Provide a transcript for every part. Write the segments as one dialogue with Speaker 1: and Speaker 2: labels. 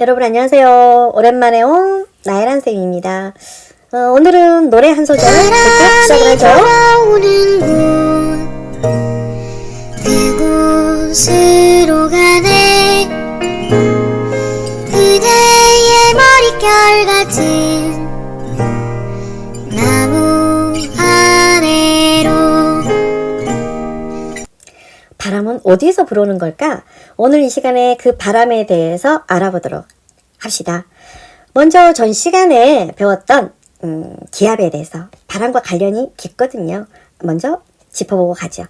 Speaker 1: 여러분 안녕하세요. 오랜만에 온 나혜란 쌤입니다. 오늘은 노래 한 소절 듣고 시작을 하죠.
Speaker 2: 그곳으로 가네. 그대의 머릿결 같은 나무 아래로.
Speaker 1: 바람은 어디에서 불어오는 걸까? 오늘 이 시간에 그 바람에 대해서 알아보도록 합시다. 먼저 전 시간에 배웠던 기압에 대해서 바람과 관련이 깊거든요. 먼저 짚어보고 가죠.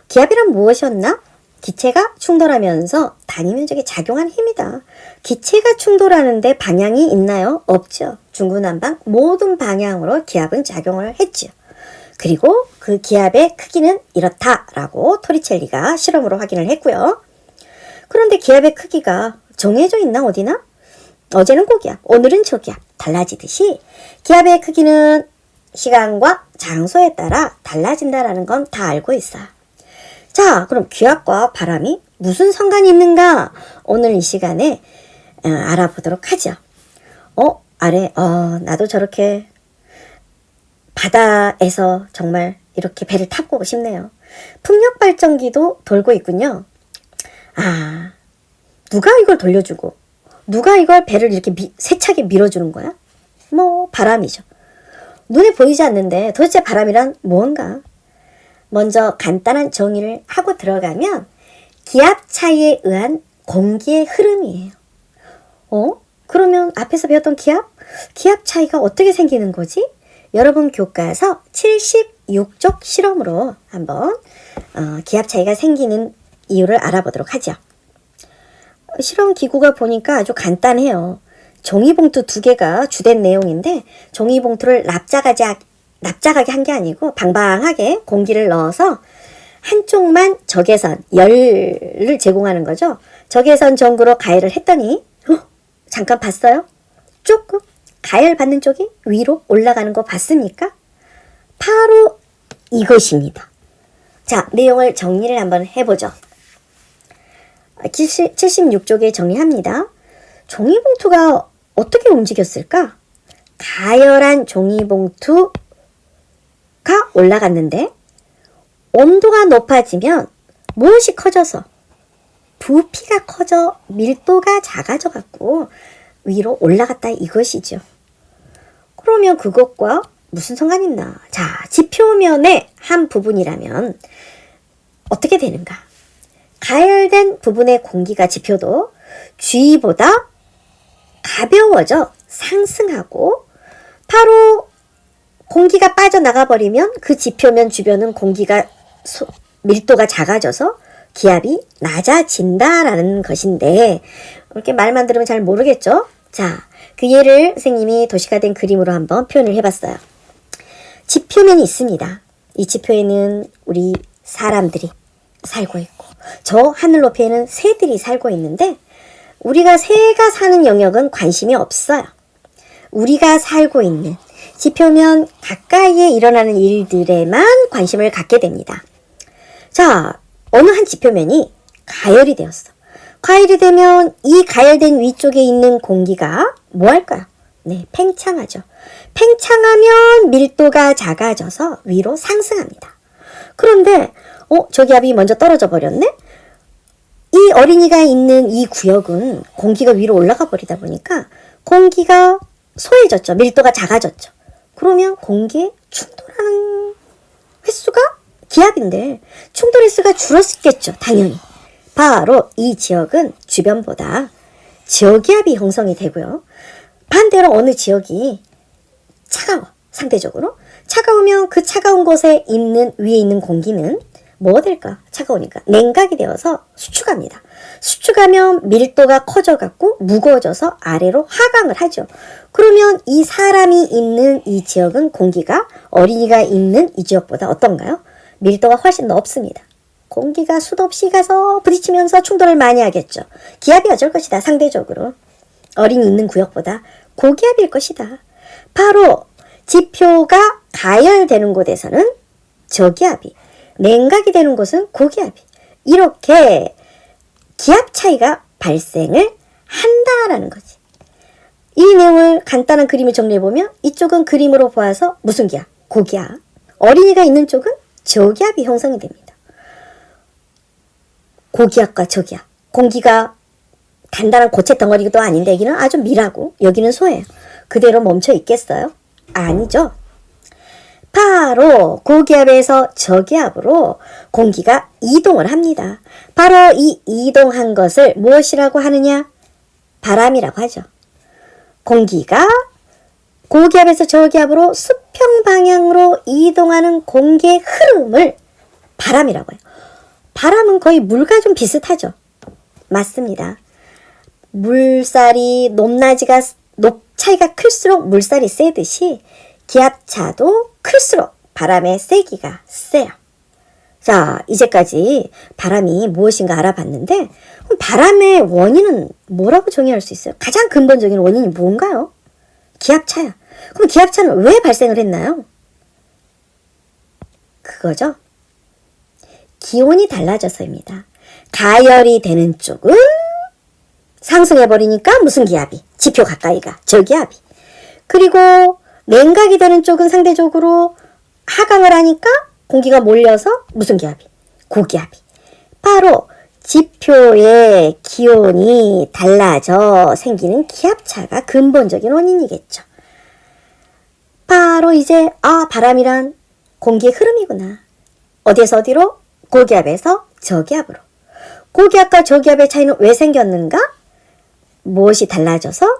Speaker 1: 기압이란 무엇이었나? 기체가 충돌하면서 단위 면적에 작용한 힘이다. 기체가 충돌하는데 방향이 있나요? 없죠. 중구난방 모든 방향으로 기압은 작용을 했죠. 그리고 그 기압의 크기는 이렇다라고 토리첼리가 실험으로 확인을 했고요. 그런데 기압의 크기가 정해져 있나 어디나? 어제는 고기압, 오늘은 저기압 달라지듯이 기압의 크기는 시간과 장소에 따라 달라진다라는 건 다 알고 있어요. 자, 그럼 기압과 바람이 무슨 상관이 있는가? 오늘 이 시간에 알아보도록 하죠. 나도 저렇게 바다에서 정말 이렇게 배를 타고 싶네요. 풍력발전기도 돌고 있군요. 누가 이걸 돌려주고 누가 이걸 배를 이렇게 세차게 밀어주는 거야? 바람이죠. 눈에 보이지 않는데 도대체 바람이란 무언가? 먼저 간단한 정의를 하고 들어가면 기압 차이에 의한 공기의 흐름이에요. 그러면 앞에서 배웠던 기압 차이가 어떻게 생기는 거지? 여러분 교과서 76쪽 실험으로 한번 기압 차이가 생기는 이유를 알아보도록 하죠. 실험 기구가 보니까 아주 간단해요. 종이봉투 2개가 주된 내용인데 종이봉투를 납작하게 한 게 아니고 방방하게 공기를 넣어서 한쪽만 적외선, 열을 제공하는 거죠. 적외선 전구로 가열을 했더니 잠깐 봤어요? 조금 가열 받는 쪽이 위로 올라가는 거 봤습니까? 바로 이것입니다. 자, 내용을 정리를 한번 해보죠. 76쪽에 정리합니다. 종이봉투가 어떻게 움직였을까? 가열한 종이봉투가 올라갔는데 온도가 높아지면 무엇이 커져서? 부피가 커져 밀도가 작아져 갖고 위로 올라갔다 이것이죠. 그러면 그것과 무슨 상관이 있나? 자, 지표면의 한 부분이라면 어떻게 되는가? 가열된 부분의 공기가 지표도 G보다 가벼워져 상승하고 바로 공기가 빠져나가 버리면 그 지표면 주변은 공기가 밀도가 작아져서 기압이 낮아진다라는 것인데 이렇게 말만 들으면 잘 모르겠죠? 자, 그 예를 선생님이 도식화된 그림으로 한번 표현을 해봤어요. 지표면이 있습니다. 이 지표에는 우리 사람들이 살고 있고 저 하늘 높이에는 새들이 살고 있는데 우리가 새가 사는 영역은 관심이 없어요. 우리가 살고 있는 지표면 가까이에 일어나는 일들에만 관심을 갖게 됩니다. 자, 어느 한 지표면이 가열이 되었어. 가열이 되면 이 가열된 위쪽에 있는 공기가 뭐 할까요? 네, 팽창하죠. 팽창하면 밀도가 작아져서 위로 상승합니다. 그런데 저기압이 먼저 떨어져 버렸네? 이 어린이가 있는 이 구역은 공기가 위로 올라가 버리다 보니까 공기가 소해졌죠. 밀도가 작아졌죠. 그러면 공기에 충돌하는 횟수가 기압인데 충돌 횟수가 줄었겠죠. 당연히. 바로 이 지역은 주변보다 저기압이 형성이 되고요. 반대로 어느 지역이 차가워. 상대적으로. 차가우면 그 차가운 곳에 있는 위에 있는 공기는 뭐 될까? 차가우니까 냉각이 되어서 수축합니다. 수축하면 밀도가 커져갖고 무거워져서 아래로 하강을 하죠. 그러면 이 사람이 있는 이 지역은 공기가 어린이가 있는 이 지역보다 어떤가요? 밀도가 훨씬 높습니다. 공기가 수도 없이 가서 부딪히면서 충돌을 많이 하겠죠. 기압이 어쩔 것이다. 상대적으로 어린이 있는 구역보다 고기압일 것이다. 바로 지표가 가열되는 곳에서는 저기압이, 냉각이 되는 곳은 고기압이, 이렇게 기압 차이가 발생을 분다라는 거지. 이 내용을 간단한 그림을 정리해보면 이쪽은 그림으로 보아서 무슨 기압? 고기압. 어린이가 있는 쪽은 저기압이 형성이 됩니다. 고기압과 저기압. 공기가 단단한 고체 덩어리도 아닌데 여기는 아주 밀하고 여기는 소예요. 그대로 멈춰 있겠어요? 아니죠. 바로 고기압에서 저기압으로 공기가 이동을 합니다. 바로 이 이동한 것을 무엇이라고 하느냐? 바람이라고 하죠. 공기가 고기압에서 저기압으로 수평 방향으로 이동하는 공기의 흐름을 바람이라고 해요. 바람은 거의 물과 좀 비슷하죠. 맞습니다. 물살이 차이가 클수록 물살이 세듯이 기압차도 클수록 바람의 세기가 세요. 자, 이제까지 바람이 무엇인가 알아봤는데 그럼 바람의 원인은 뭐라고 정의할 수 있어요? 가장 근본적인 원인이 뭔가요? 기압차야. 그럼 기압차는 왜 발생을 했나요? 그거죠. 기온이 달라져서입니다. 가열이 되는 쪽은 상승해버리니까 무슨 기압이? 지표 가까이가 저기압이. 그리고 냉각이 되는 쪽은 상대적으로 하강을 하니까 공기가 몰려서 무슨 기압이? 고기압이. 바로 지표의 기온이 달라져 생기는 기압차가 근본적인 원인이겠죠. 바로 이제 바람이란 공기의 흐름이구나. 어디에서 어디로? 고기압에서 저기압으로. 고기압과 저기압의 차이는 왜 생겼는가? 무엇이 달라져서?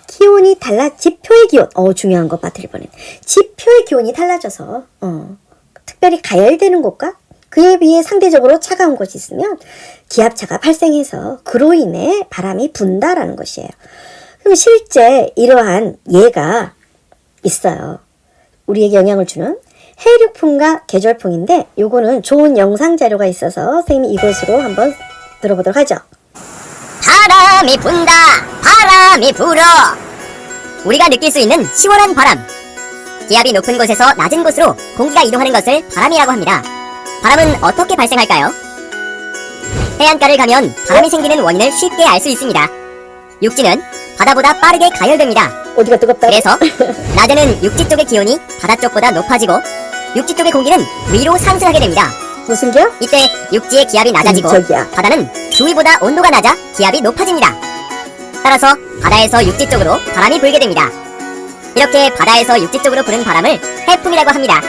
Speaker 1: 기온이 지표의 기온. 중요한 거 빠뜨릴 뻔했네. 지표의 기온이 달라져서 특별히 가열되는 곳과 그에 비해 상대적으로 차가운 곳이 있으면 기압차가 발생해서 그로 인해 바람이 분다라는 것이에요. 그럼 실제 이러한 예가 있어요. 우리에게 영향을 주는 해륙풍과 계절풍인데 요거는 좋은 영상 자료가 있어서 선생님이 이것으로 한번 들어보도록 하죠.
Speaker 3: 바람이 분다. 바람이 불어. 우리가 느낄 수 있는 시원한 바람. 기압이 높은 곳에서 낮은 곳으로 공기가 이동하는 것을 바람이라고 합니다. 바람은 어떻게 발생할까요? 해안가를 가면 바람이 생기는 원인을 쉽게 알 수 있습니다. 육지는 바다보다 빠르게 가열됩니다.
Speaker 1: 어디가 뜨겁다?
Speaker 3: 그래서 낮에는 육지 쪽의 기온이 바다 쪽보다 높아지고 육지 쪽의 공기는 위로 상승하게 됩니다.
Speaker 1: 무슨 기압?
Speaker 3: 이때 육지의 기압이 낮아지고
Speaker 1: 저기압.
Speaker 3: 바다는 주위보다 온도가 낮아 기압이 높아집니다. 따라서 바다에서 육지 쪽으로 바람이 불게 됩니다. 이렇게 바다에서 육지 쪽으로 부는 바람을 해풍이라고 합니다.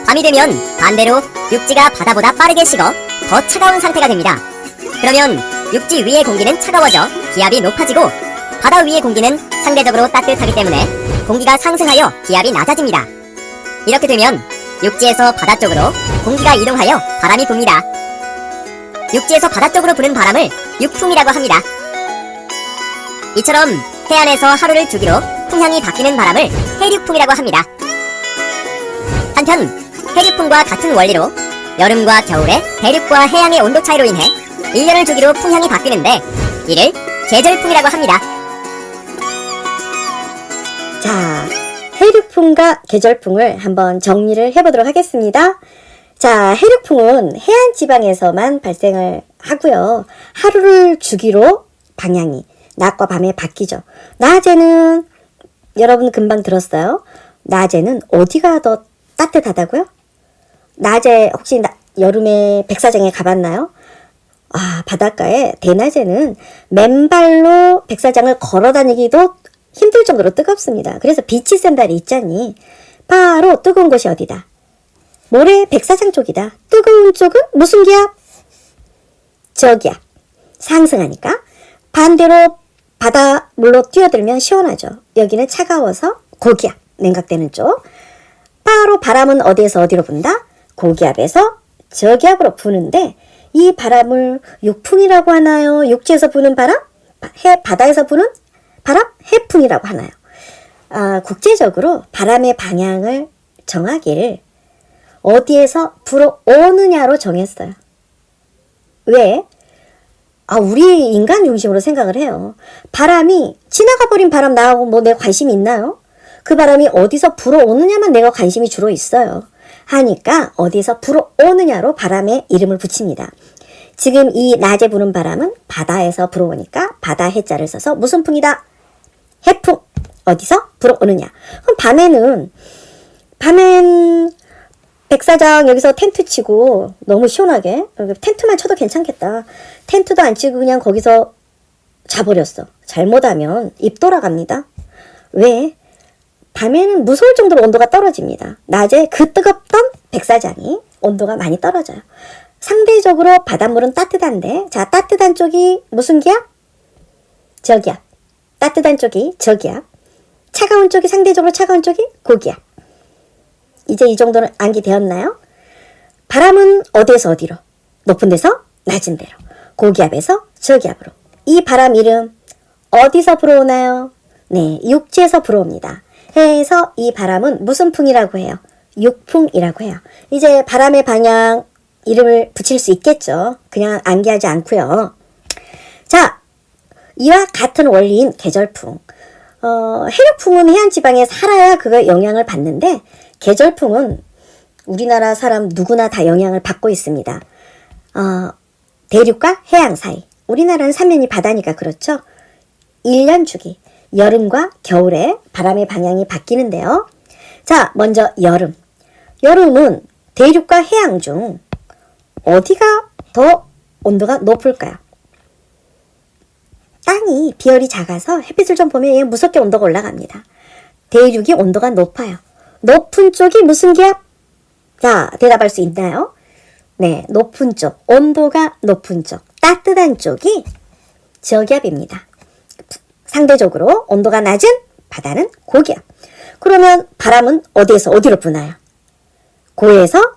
Speaker 3: 밤이 되면 반대로 육지가 바다보다 빠르게 식어 더 차가운 상태가 됩니다. 그러면 육지 위의 공기는 차가워져 기압이 높아지고 바다 위의 공기는 상대적으로 따뜻하기 때문에 공기가 상승하여 기압이 낮아집니다. 이렇게 되면 육지에서 바다 쪽으로 공기가 이동하여 바람이 붑니다. 육지에서 바다 쪽으로 부는 바람을 육풍이라고 합니다. 이처럼 해안에서 하루를 주기로 풍향이 바뀌는 바람을 해륙풍이라고 합니다. 한편 해륙풍과 같은 원리로 여름과 겨울에 대륙과 해양의 온도 차이로 인해 1년을 주기로 풍향이 바뀌는데 이를 계절풍이라고 합니다.
Speaker 1: 자, 해륙풍과 계절풍을 한번 정리를 해보도록 하겠습니다. 자, 해륙풍은 해안 지방에서만 발생을 하고요. 하루를 주기로 방향이 낮과 밤에 바뀌죠. 낮에는 여러분 금방 들었어요. 낮에는 어디가 더 따뜻하다고요? 낮에 혹시 여름에 백사장에 가봤나요? 바닷가에 대낮에는 맨발로 백사장을 걸어 다니기도 힘들 정도로 뜨겁습니다. 그래서 비치 샌달이 있잖니. 바로 뜨거운 곳이 어디다? 모래 백사장 쪽이다. 뜨거운 쪽은 무슨 기압? 저기압. 상승하니까 반대로 바닷물로 뛰어들면 시원하죠. 여기는 차가워서 고기압, 냉각되는 쪽. 바로 바람은 어디에서 어디로 분다? 고기압에서 저기압으로 부는데 이 바람을 육풍이라고 하나요? 육지에서 부는 바람? 바다에서 부는 바람? 해풍이라고 하나요? 국제적으로 바람의 방향을 정하기를 어디에서 불어오느냐로 정했어요. 왜? 우리 인간 중심으로 생각을 해요. 바람이 지나가 버린 바람 나하고 내 관심이 있나요? 그 바람이 어디서 불어오느냐만 내가 관심이 주로 있어요. 하니까 어디서 불어오느냐로 바람에 이름을 붙입니다. 지금 이 낮에 부는 바람은 바다에서 불어오니까 바다 해자를 써서 무슨 풍이다? 해풍. 어디서 불어오느냐? 그럼 밤엔 백사장 여기서 텐트 치고 너무 시원하게 텐트만 쳐도 괜찮겠다. 텐트도 안 치고 그냥 거기서 자버렸어. 잘못하면 입 돌아갑니다. 왜? 밤에는 무서울 정도로 온도가 떨어집니다. 낮에 그 뜨겁던 백사장이 온도가 많이 떨어져요. 상대적으로 바닷물은 따뜻한데, 자, 따뜻한 쪽이 무슨 기압? 저기압. 따뜻한 쪽이 저기압. 차가운 쪽이 상대적으로 차가운 쪽이 고기압. 이제 이 정도는 암기되었나요? 바람은 어디에서 어디로? 높은 데서 낮은 데로. 고기압에서 저기압으로. 이 바람 이름 어디서 불어오나요? 네, 육지에서 불어옵니다. 해에서 이 바람은 무슨 풍이라고 해요? 육풍이라고 해요. 이제 바람의 방향 이름을 붙일 수 있겠죠. 그냥 암기하지 않고요. 자, 이와 같은 원리인 계절풍. 해력풍은 해안지방에 살아야 그거 영향을 받는데 계절풍은 우리나라 사람 누구나 다 영향을 받고 있습니다. 대륙과 해양 사이. 우리나라는 삼면이 바다니까 그렇죠. 1년 주기. 여름과 겨울에 바람의 방향이 바뀌는데요. 자, 먼저 여름. 여름은 대륙과 해양 중 어디가 더 온도가 높을까요? 땅이 비열이 작아서 햇빛을 좀 보면 얘 무섭게 온도가 올라갑니다. 대륙이 온도가 높아요. 높은 쪽이 무슨 기압? 자, 대답할 수 있나요? 네, 높은 쪽, 온도가 높은 쪽, 따뜻한 쪽이 저기압입니다. 상대적으로 온도가 낮은 바다는 고기압. 그러면 바람은 어디에서 어디로 부나요? 고에서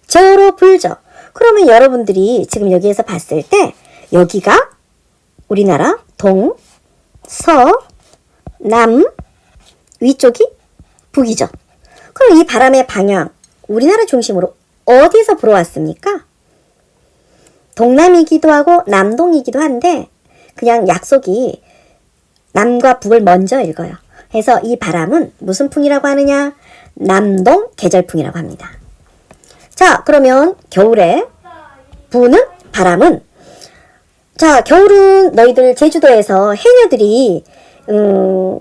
Speaker 1: 저로 불죠. 그러면 여러분들이 지금 여기에서 봤을 때 여기가 우리나라 동, 서, 남, 위쪽이 북이죠. 그럼 이 바람의 방향, 우리나라 중심으로 어디서 불어왔습니까? 동남이기도 하고 남동이기도 한데 그냥 약속이 남과 북을 먼저 읽어요. 그래서 이 바람은 무슨 풍이라고 하느냐? 남동 계절풍이라고 합니다. 자, 그러면 겨울에 부는 바람은, 자, 겨울은 너희들 제주도에서 해녀들이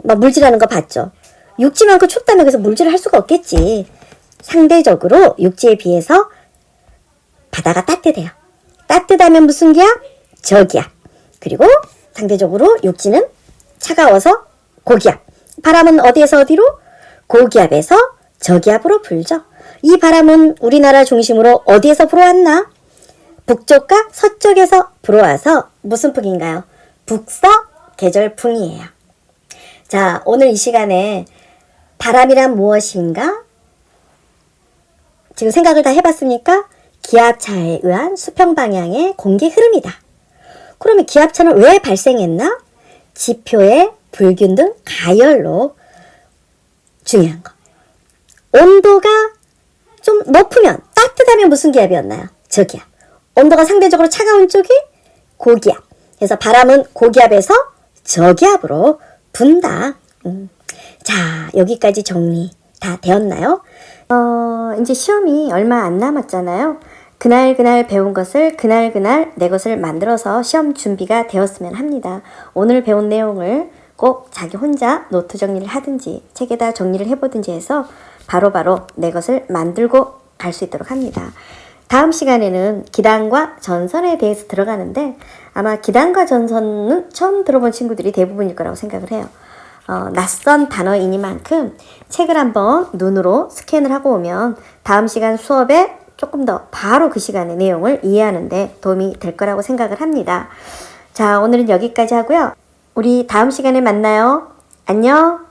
Speaker 1: 막 물질하는 거 봤죠? 육지 많고 춥다면 그래서 물질을 할 수가 없겠지. 상대적으로 육지에 비해서 바다가 따뜻해요. 따뜻하면 무슨 기압? 저기압. 그리고 상대적으로 육지는 차가워서 고기압. 바람은 어디에서 어디로? 고기압에서 저기압으로 불죠. 이 바람은 우리나라 중심으로 어디에서 불어왔나? 북쪽과 서쪽에서 불어와서 무슨 풍인가요? 북서 계절풍이에요. 자, 오늘 이 시간에 바람이란 무엇인가? 지금 생각을 다 해봤습니까? 기압차에 의한 수평 방향의 공기 흐름이다. 그러면 기압차는 왜 발생했나? 지표의 불균 등 가열로 중요한 거. 온도가 좀 높으면 따뜻하면 무슨 기압이었나요? 저기압. 온도가 상대적으로 차가운 쪽이 고기압. 그래서 바람은 고기압에서 저기압으로 분다. 자, 여기까지 정리 다 되었나요? 이제 시험이 얼마 안 남았잖아요. 그날 배운 것을 그날 내 것을 만들어서 시험 준비가 되었으면 합니다. 오늘 배운 내용을 꼭 자기 혼자 노트 정리를 하든지 책에다 정리를 해보든지 해서 바로바로 내 것을 만들고 갈 수 있도록 합니다. 다음 시간에는 기단과 전선에 대해서 들어가는데 아마 기단과 전선은 처음 들어본 친구들이 대부분일 거라고 생각을 해요. 낯선 단어이니만큼 책을 한번 눈으로 스캔을 하고 오면 다음 시간 수업에 조금 더 바로 그 시간의 내용을 이해하는 데 도움이 될 거라고 생각을 합니다. 자, 오늘은 여기까지 하고요. 우리 다음 시간에 만나요. 안녕.